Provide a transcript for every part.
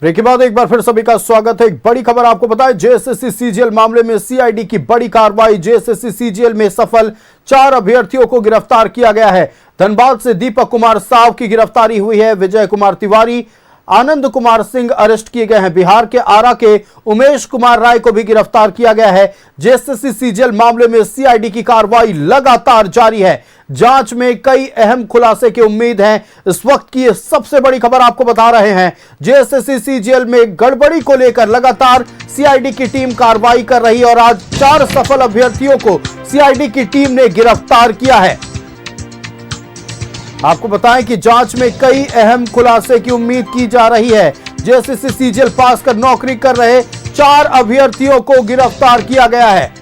Break के बाद एक बार फिर सभी का स्वागत है। एक बड़ी खबर आपको बताएं, जेएसएससी सीजीएल मामले में सीआईडी की बड़ी कार्रवाई। जेएसएससी सीजीएल में सफल 4 अभ्यर्थियों को गिरफ्तार किया गया है। धनबाद से दीपक कुमार साव की गिरफ्तारी हुई है। विजय कुमार तिवारी, आनंद कुमार सिंह अरेस्ट किए गए हैं। बिहार के आरा के उमेश कुमार राय को भी गिरफ्तार किया गया है। जेएसएससी सीजीएल मामले में सीआईडी की कार्रवाई लगातार जारी है। जांच में कई अहम खुलासे की उम्मीद है। इस वक्त की ये सबसे बड़ी खबर आपको बता रहे हैं। जेएसएससी सीजीएल में गड़बड़ी को लेकर लगातार सीआईडी की टीम कार्रवाई कर रही है और आज 4 सफल अभ्यर्थियों को सीआईडी की टीम ने गिरफ्तार किया है। आपको बताएं कि जांच में कई अहम खुलासे की उम्मीद की जा रही है। जेएसएससी सीजीएल पास कर नौकरी कर रहे 4 अभ्यर्थियों को गिरफ्तार किया गया है।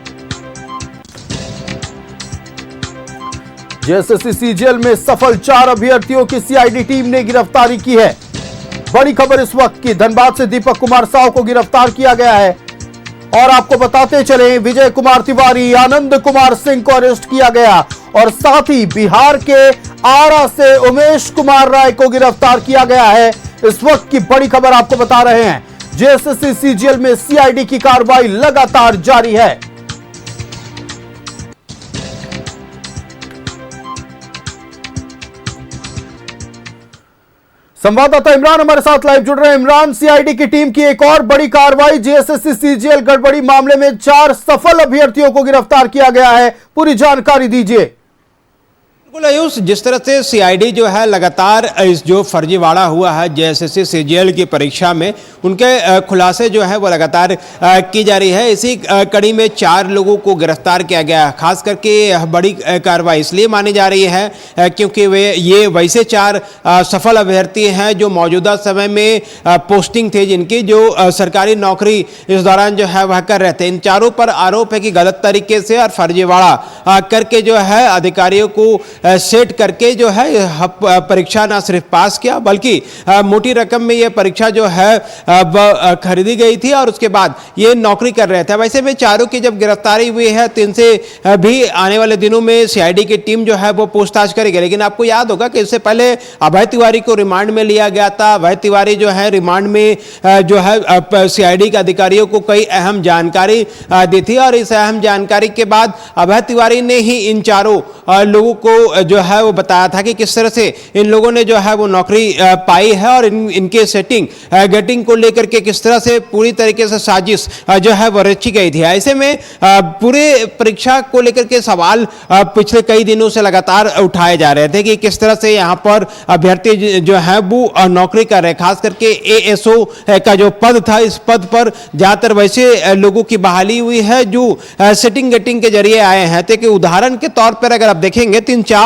जेएसएससी सीजीएल में सफल 4 अभ्यर्थियों की सीआईडी टीम ने गिरफ्तारी की है। बड़ी खबर इस वक्त की, धनबाद से दीपक कुमार साव को गिरफ्तार किया गया है। और आपको बताते चले, विजय कुमार तिवारी, आनंद कुमार सिंह को अरेस्ट किया गया और साथ ही बिहार के आरा से उमेश कुमार राय को गिरफ्तार किया गया है। इस वक्त की बड़ी खबर आपको बता रहे हैं। जेएसएससी सीजीएल में सीआईडी की कार्रवाई लगातार जारी है। संवाददाता इमरान हमारे साथ लाइव जुड़ रहे हैं। इमरान, सीआईडी की टीम की एक और बड़ी कार्रवाई। जेएसएससी सीजीएल गड़बड़ी मामले में 4 सफल अभ्यर्थियों को गिरफ्तार किया गया है। पूरी जानकारी दीजिए। बिल्कुल आयुष, जिस तरह से सीआईडी जो है लगातार इस जो फर्जीवाड़ा हुआ है जेएसएससी सीजीएल की परीक्षा में, उनके खुलासे जो है वो लगातार की जा रही है। इसी कड़ी में 4 लोगों को गिरफ्तार किया गया है। खास करके बड़ी कार्रवाई इसलिए मानी जा रही है क्योंकि ये वैसे 4 सफल अभ्यर्थी हैं जो मौजूदा समय में पोस्टिंग थे, जिनकी जो सरकारी नौकरी इस दौरान जो है वह कर रहे थे। इन चारों पर आरोप है कि गलत तरीके से और फर्जीवाड़ा करके जो है अधिकारियों को सेट करके जो है परीक्षा ना सिर्फ पास किया बल्कि मोटी रकम में यह परीक्षा जो है खरीदी गई थी और उसके बाद ये नौकरी कर रहे थे। वैसे में चारों की जब गिरफ्तारी हुई है तो इनसे भी आने वाले दिनों में सीआईडी की टीम जो है वो पूछताछ करेगी। लेकिन आपको याद होगा कि इससे पहले अभय तिवारी को रिमांड में लिया गया था। अभय तिवारी जो है रिमांड में जो है सीआईडी के अधिकारियों को कई अहम जानकारी दी थी और इस अहम जानकारी के बाद अभय तिवारी ने ही इन चारों लोगों को जो है वो बताया था कि किस तरह से इन लोगों ने जो है वो नौकरी पाई है और इनके सेटिंग गेटिंग को लेकर के किस तरह से पूरी तरीके से साजिश जो है वो रची गई थी। ऐसे में पूरे परीक्षा को लेकर के सवाल पिछले कई दिनों से लगातार उठाए जा रहे थे कि किस तरह से यहाँ पर अभ्यर्थी जो है वो नौकरी कर रहे। खास करके एएसओ का जो पद था, इस पद पर ज्यादातर वैसे लोगों की बहाली हुई है जो सेटिंग गेटिंग के जरिए आए हैं। तो कि उदाहरण के तौर पर अगर आप देखेंगे 3-4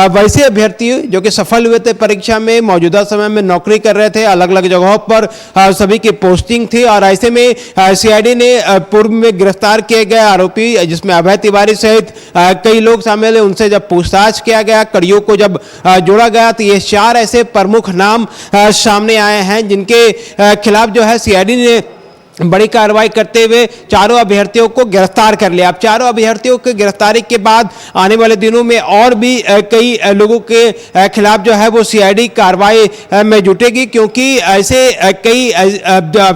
वैसे अभ्यर्थी जो कि सफल हुए थे परीक्षा में, मौजूदा समय में नौकरी कर रहे थे, अलग अलग जगहों पर सभी की पोस्टिंग थी। और ऐसे में सीआईडी ने पूर्व में गिरफ्तार किए गए आरोपी, जिसमें अभय तिवारी सहित कई लोग शामिल हैं, उनसे जब पूछताछ किया गया, कड़ियों को जब जोड़ा गया तो ये 4 ऐसे प्रमुख नाम सामने आए हैं जिनके खिलाफ जो है सीआईडी ने बड़ी कार्रवाई करते हुए चारों अभ्यर्थियों को गिरफ्तार कर लिया। अब चारों अभ्यर्थियों की गिरफ्तारी के बाद आने वाले दिनों में और भी कई लोगों के खिलाफ जो है वो सीआईडी कार्रवाई में जुटेगी, क्योंकि ऐसे कई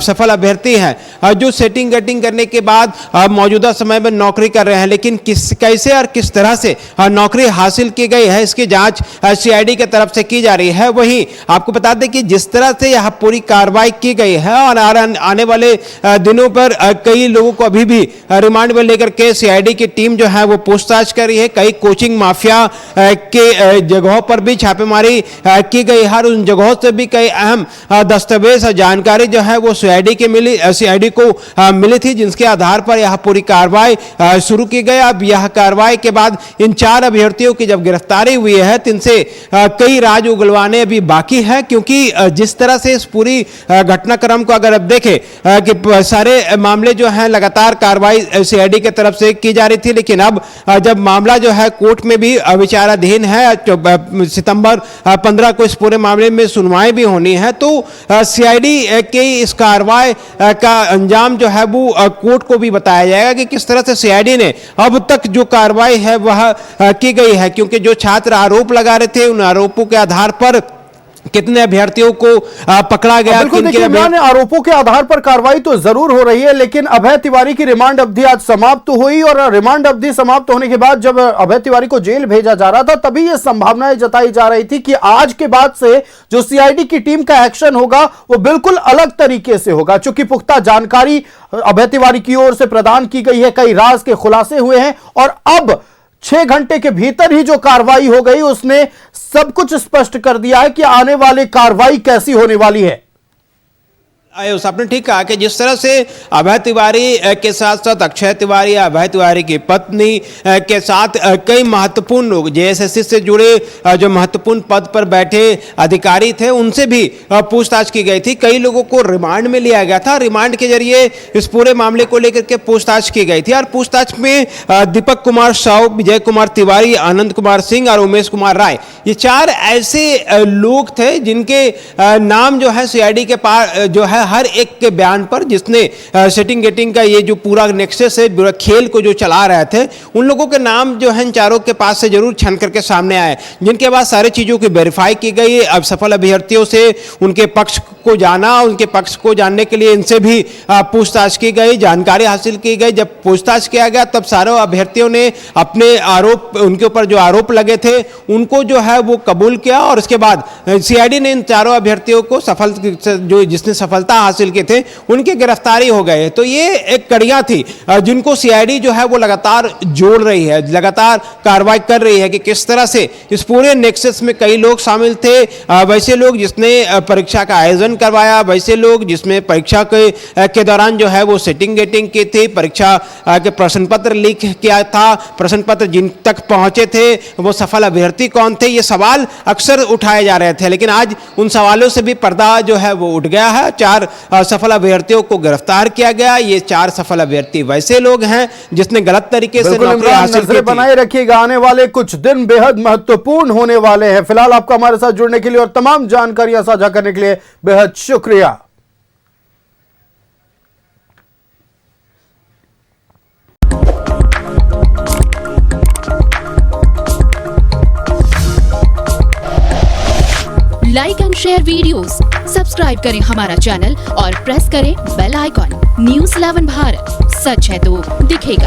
सफल अभ्यर्थी हैं जो सेटिंग गेटिंग करने के बाद मौजूदा समय में नौकरी कर रहे हैं। लेकिन कैसे और किस तरह से नौकरी हासिल की गई है, इसकी जांच सीआईडी की तरफ से की जा रही है। वहीं आपको बता दें कि जिस तरह से यह पूरी कार्रवाई की गई है और आने वाले दिनों पर कई लोगों को अभी भी रिमांड में लेकर के सीआईडी की टीम जो है वो पूछताछ कर रही है। कई कोचिंग माफिया के जगहों पर भी छापेमारी की गई है। उन जगहों से भी कई अहम दस्तावेज जानकारी जो है वो सीआईडी को मिली थी, जिसके आधार पर यह पूरी कार्रवाई शुरू की गई। अब यह कार्रवाई के बाद इन 4 अभ्यर्थियों की जब गिरफ्तारी हुई है तो इनसे कई राज उगलवाने अभी बाकी है, क्योंकि जिस तरह से इस पूरी घटनाक्रम को अगर आप देखें कि सारे मामले जो हैं लगातार कार्रवाई सीआईडी की तरफ से की जा रही थी। लेकिन अब जब मामला जो है कोर्ट में भी विचाराधीन है, तो सितंबर 15 को इस पूरे मामले में सुनवाई भी होनी है, तो सीआईडी के इस कार्रवाई का अंजाम जो है वो कोर्ट को भी बताया जाएगा कि किस तरह से सीआईडी ने अब तक जो कार्रवाई है वह की गई है। क्योंकि जो छात्र आरोप लगा रहे थे, उन आरोपों के आधार पर कितने अभ्यर्थियों को पकड़ा गया, बिल्कुल, किनके देखिए इमरान, आरोपों के आधार पर कार्रवाई तो जरूर हो रही है, लेकिन अभय तिवारी की रिमांड अवधि आज समाप्त हुई और रिमांड अवधि समाप्त होने के बाद जब अभय तिवारी को जेल भेजा जा रहा था तभी यह संभावनाएं जताई जा रही थी कि आज के बाद से जो सीआईडी की टीम का एक्शन होगा वो बिल्कुल अलग तरीके से होगा, चूंकि पुख्ता जानकारी अभय तिवारी की ओर से प्रदान की गई है, कई राज के खुलासे हुए हैं और अब 6 घंटे के भीतर ही जो कार्रवाई हो गई उसने सब कुछ स्पष्ट कर दिया है कि आने वाली कार्रवाई कैसी होने वाली है। आयुष, आपने ठीक कहा कि जिस तरह से अभय तिवारी के साथ साथ अक्षय तिवारी, अभय तिवारी की पत्नी के साथ कई महत्वपूर्ण लोग जेएसएससी से जुड़े जो महत्वपूर्ण पद पर बैठे अधिकारी थे उनसे भी पूछताछ की गई थी। कई लोगों को रिमांड में लिया गया था, रिमांड के जरिए इस पूरे मामले को लेकर के पूछताछ की गई थी और पूछताछ में दीपक कुमार साव, विजय कुमार तिवारी, आनंद कुमार सिंह और उमेश कुमार राय, ये 4 ऐसे लोग थे जिनके नाम जो है सीआईडी के पास जो है हर एक के बयान पर, जिसने सेटिंग गेटिंग का ये जो पूरा नेक्सस है, पूरा खेल को जो चला रहे थे, उन लोगों के नाम जो है इन चारों के पास से जरूर छन करके सामने आए, जिनके बाद सारी चीजों की वेरीफाई की गई। अब सफल अभ्यर्थियों से उनके पक्ष को जाना, उनके पक्ष को जानने के लिए इनसे भी पूछताछ की गई, जानकारी हासिल की गई। जब पूछताछ किया गया तब सारे अभ्यर्थियों ने अपने आरोप, उनके ऊपर जो आरोप लगे थे उनको जो है वो कबूल किया और उसके बाद सीआईडी ने इन चारों अभ्यर्थियों को सफल, जो जिसने सफलता हासिल किए थे उनकी गिरफ्तारी हो गए। तो ये एक कड़ियां थी जिनको सीआईडी जो है वो लगातार जोड़ रही है, लगातार कार्रवाई कर रही है कि किस तरह से इस पूरे नेक्सस में कई लोग शामिल थे, वैसे लोग जिसने परीक्षा का आयोजन करवाया, वैसे लोग जिसमें परीक्षा के दौरान जो है वो सेटिंग गेटिंग की थी, परीक्षा के प्रश्न पत्र लीक किया था, प्रश्न पत्र जिन तक पहुंचे थे वो सफल अभ्यर्थी कौन थे, ये सवाल अक्सर उठाए जा रहे थे। लेकिन आज उन सवालों से भी पर्दा जो है वो उठ गया है। 4 सफल अभ्यर्थियों को गिरफ्तार किया गया। ये 4 सफल अभ्यर्थी वैसे लोग हैं जिसने गलत तरीके से नौकरी हासिल की थी। बनाए रखिएगा, आने वाले कुछ दिन बेहद महत्वपूर्ण होने वाले हैं। फिलहाल आपका हमारे साथ जुड़ने के लिए और तमाम जानकारियां साझा करने के लिए बेहद शुक्रिया। Like and share videos, subscribe करें हमारा चैनल और प्रेस करें बेल आइकॉन। न्यूज़ 11 भारत, सच है तो दिखेगा।